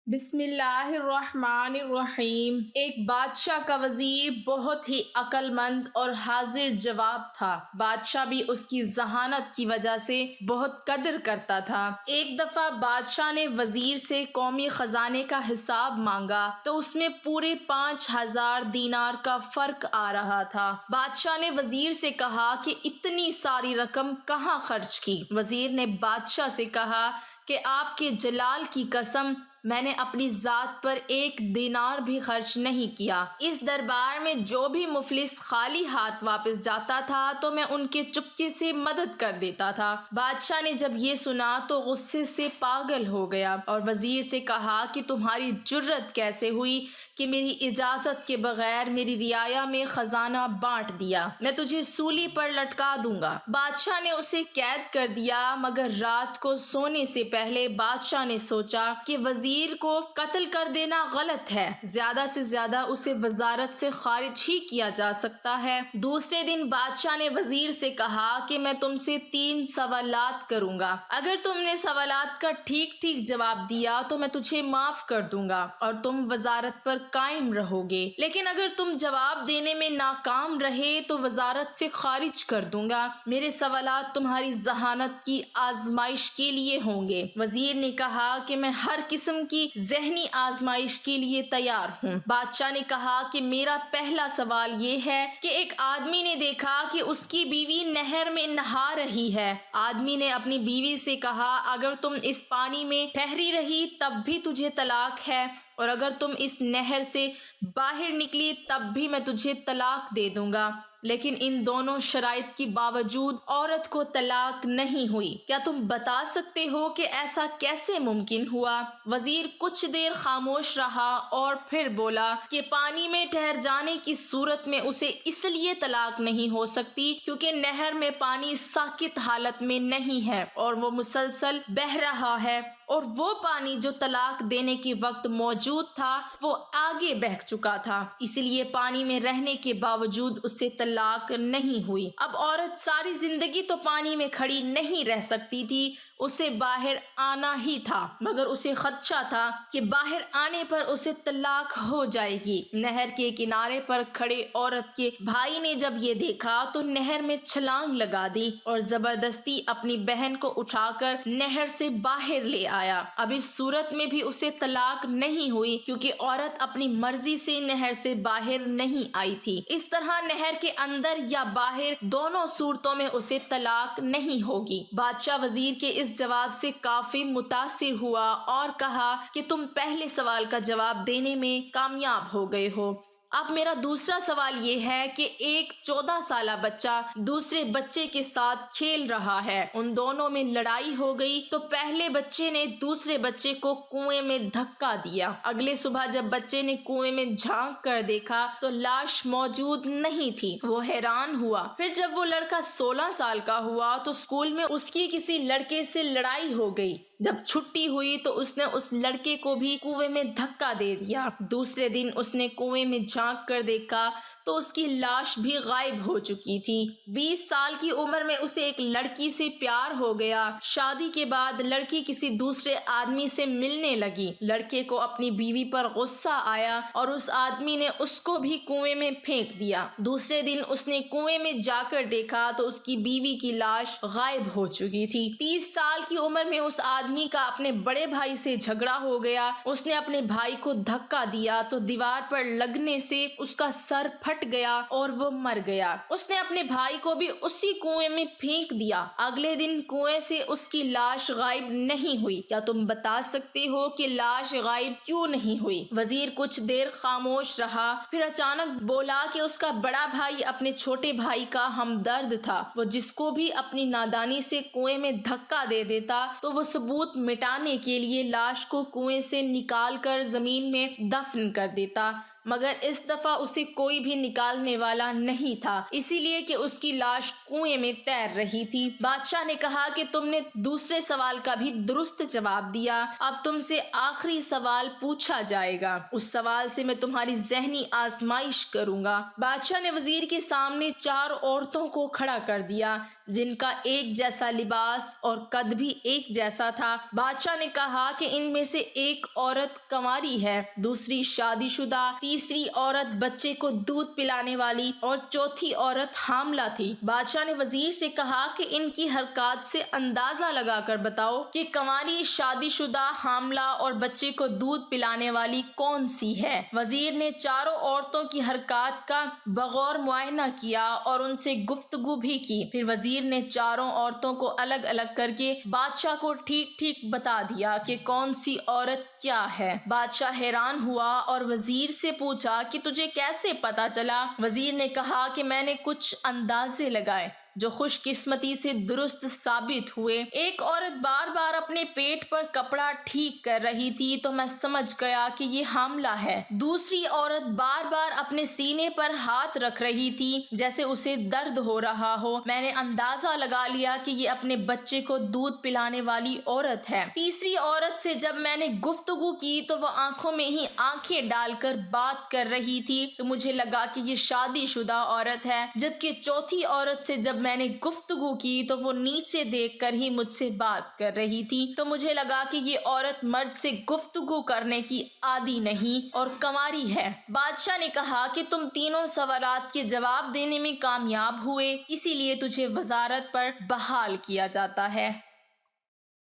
بسم اللہ الرحمن الرحیم۔ ایک بادشاہ کا وزیر بہت ہی عقل مند اور حاضر جواب تھا۔ بادشاہ بھی اس کی ذہانت کی وجہ سے بہت قدر کرتا تھا۔ ایک دفعہ بادشاہ نے وزیر سے قومی خزانے کا حساب مانگا تو اس میں پورے 5,000 دینار کا فرق آ رہا تھا۔ بادشاہ نے وزیر سے کہا کہ اتنی ساری رقم کہاں خرچ کی؟ وزیر نے بادشاہ سے کہا کہ آپ کے جلال کی قسم، میں نے اپنی ذات پر 1 دینار بھی خرچ نہیں کیا۔ اس دربار میں جو بھی مفلس خالی ہاتھ واپس جاتا تھا تو میں ان کے چپکے سے مدد کر دیتا تھا۔ بادشاہ نے جب یہ سنا تو غصے سے پاگل ہو گیا اور وزیر سے کہا کہ تمہاری جرت کیسے ہوئی کہ میری اجازت کے بغیر میری رعایا میں خزانہ بانٹ دیا؟ میں تجھے سولی پر لٹکا دوں گا۔ بادشاہ نے اسے قید کر دیا، مگر رات کو سونے سے پہلے بادشاہ نے سوچا کہ وزیر کو قتل کر دینا غلط ہے، زیادہ سے زیادہ اسے وزارت سے خارج ہی کیا جا سکتا ہے۔ دوسرے دن بادشاہ نے وزیر سے کہا کہ میں تم سے 3 سوالات کروں گا، اگر تم نے سوالات کا ٹھیک جواب دیا تو میں تجھے معاف کر دوں گا اور تم وزارت پر قائم رہو گے، لیکن اگر تم جواب دینے میں ناکام رہے تو وزارت سے خارج کر دوں گا۔ میرے سوالات تمہاری ذہانت کی آزمائش کے لیے ہوں گے۔ وزیر نے کہا کہ میں ہر قسم کی ذہنی آزمائش کے لیے تیار ہوں۔ بادشاہ نے کہا کہ میرا پہلا سوال یہ ہے کہ ایک آدمی نے دیکھا کہ اس کی بیوی نہر میں نہا رہی ہے۔ آدمی نے اپنی بیوی سے کہا اگر تم اس پانی میں ٹھہری رہی تب بھی تجھے طلاق ہے، اور اگر تم اس نہر سے باہر نکلی تب بھی میں تجھے طلاق دے دوں گا، لیکن ان دونوں شرائط کے باوجود عورت کو طلاق نہیں ہوئی۔ کیا تم بتا سکتے ہو کہ ایسا کیسے ممکن ہوا؟ وزیر کچھ دیر خاموش رہا اور پھر بولا کہ پانی میں ٹھہر جانے کی صورت میں اسے اس لیے طلاق نہیں ہو سکتی کیونکہ نہر میں پانی ساکت حالت میں نہیں ہے اور وہ مسلسل بہہ رہا ہے، اور وہ پانی جو طلاق دینے کے وقت موجود تھا وہ آگے بہہ چکا تھا، اس لیے پانی میں رہنے کے باوجود اسے طلاق نہیں ہوئی۔ اب عورت ساری زندگی تو پانی میں کھڑی نہیں رہ سکتی تھی، اسے باہر آنا ہی تھا، مگر اسے خدشہ تھا کہ باہر آنے پر اسے طلاق ہو جائے گی۔ نہر کے کنارے پر کھڑے عورت کے بھائی نے جب یہ دیکھا تو نہر میں چھلانگ لگا دی اور زبردستی اپنی بہن کو اٹھا کر نہر سے باہر لے آیا۔ اب اس صورت میں بھی اسے طلاق نہیں ہوئی کیونکہ عورت اپنی مرضی سے نہر سے باہر نہیں آئی تھی۔ اس طرح نہر کے اندر یا باہر دونوں صورتوں میں اسے طلاق نہیں ہوگی۔ بادشاہ وزیر کے اس جواب سے کافی متاثر ہوا اور کہا کہ تم پہلے سوال کا جواب دینے میں کامیاب ہو گئے ہو۔ اب میرا دوسرا سوال یہ ہے کہ ایک 14 سالہ بچہ دوسرے بچے کے ساتھ کھیل رہا ہے، ان دونوں میں لڑائی ہو گئی تو پہلے بچے نے دوسرے بچے کو کنویں میں دھکا دیا۔ اگلے صبح جب بچے نے کنویں میں جھانک کر دیکھا تو لاش موجود نہیں تھی، وہ حیران ہوا۔ پھر جب وہ لڑکا 16 سال کا ہوا تو اسکول میں اس کی کسی لڑکے سے لڑائی ہو گئی، جب چھٹی ہوئی تو اس نے اس لڑکے کو بھی کنویں میں دھکا دے دیا۔ دوسرے دن اس نے کنویں میں جھانک کر دیکھا تو اس کی لاش بھی غائب ہو چکی تھی۔ 20 سال کی عمر میں اسے ایک لڑکی سے پیار ہو گیا۔ شادی کے بعد لڑکی کسی دوسرے آدمی سے ملنے لگی۔ لڑکے کو اپنی بیوی پر غصہ آیا اور اس آدمی نے اس کو بھی کنویں میں پھینک دیا۔ دوسرے دن اس نے کنویں میں جا کر دیکھا تو اس کی بیوی کی لاش غائب ہو چکی تھی۔ 30 سال کی عمر میں اس آدمی کا اپنے بڑے بھائی سے جھگڑا ہو گیا۔ اس نے اپنے بھائی کو دھکا دیا تو دیوار پر لگنے سے اس کا سر پھٹ گیا اور وہ مر گیا۔ اس نے اپنے بھائی کو بھی اسی کنویں میں پھینک دیا۔ اگلے دن کنویں سے اس کی لاش غائب نہیں ہوئی۔ کیا تم بتا سکتے ہو کہ لاش غائب کیوں نہیں ہوئی؟ وزیر کچھ دیر خاموش رہا، پھر اچانک بولا کہ اس کا بڑا بھائی اپنے چھوٹے بھائی کا ہمدرد تھا، وہ جس کو بھی اپنی نادانی سے کنویں میں دھکا دے دیتا تو وہ ثبوت مٹانے کے لیے لاش کو کنویں سے نکال کر زمین میں دفن کر دیتا، مگر اس دفعہ اسے کوئی بھی نکالنے والا نہیں تھا، اسی لیے کہ اس کی لاش کنویں میں تیر رہی تھی۔ بادشاہ نے کہا کہ تم نے دوسرے سوال کا بھی درست جواب دیا، اب تم سے آخری سوال پوچھا جائے گا، اس سوال سے میں تمہاری ذہنی آزمائش کروں گا۔ بادشاہ نے وزیر کے سامنے 4 عورتوں کو کھڑا کر دیا۔ جن کا ایک جیسا لباس اور قد بھی ایک جیسا تھا۔ بادشاہ نے کہا کہ ان میں سے ایک عورت کنواری ہے، دوسری شادی شدہ، تیسری عورت بچے کو دودھ پلانے والی اور چوتھی عورت حاملہ تھی۔ بادشاہ نے وزیر سے کہا کہ ان کی حرکات سے اندازہ لگا کر بتاؤ کہ کنواری، شادی شدہ، حاملہ اور بچے کو دودھ پلانے والی کون سی ہے۔ وزیر نے چاروں عورتوں کی حرکات کا بغور معائنہ کیا اور ان سے گفتگو بھی کی۔ پھر وزیر نے چاروں عورتوں کو الگ الگ کر کے بادشاہ کو ٹھیک ٹھیک بتا دیا کہ کون سی عورت کیا ہے۔ بادشاہ حیران ہوا اور وزیر سے پوچھا کہ تجھے کیسے پتا چلا؟ وزیر نے کہا کہ میں نے کچھ اندازے لگائے جو خوش قسمتی سے درست ثابت ہوئے۔ ایک عورت بار بار اپنے پیٹ پر کپڑا ٹھیک کر رہی تھی تو میں سمجھ گیا کہ یہ حاملہ ہے۔ دوسری عورت بار بار اپنے سینے پر ہاتھ رکھ رہی تھی جیسے اسے درد ہو رہا ہو، میں نے اندازہ لگا لیا کہ یہ اپنے بچے کو دودھ پلانے والی عورت ہے۔ تیسری عورت سے جب میں نے گفتگو کی تو وہ آنکھوں میں ہی آنکھیں ڈال کر بات کر رہی تھی تو مجھے لگا کہ یہ شادی شدہ عورت ہے، جبکہ چوتھی عورت سے جب میں نے گفتگو کی تو وہ نیچے دیکھ کر ہی مجھ سے بات کر رہی تھی تو مجھے لگا کہ یہ عورت مرد سے گفتگو کرنے کی عادی نہیں اور کنواری ہے۔ بادشاہ نے کہا کہ تم تینوں سوالات کے جواب دینے میں کامیاب ہوئے، اسی لیے تجھے وزارت پر بحال کیا جاتا ہے۔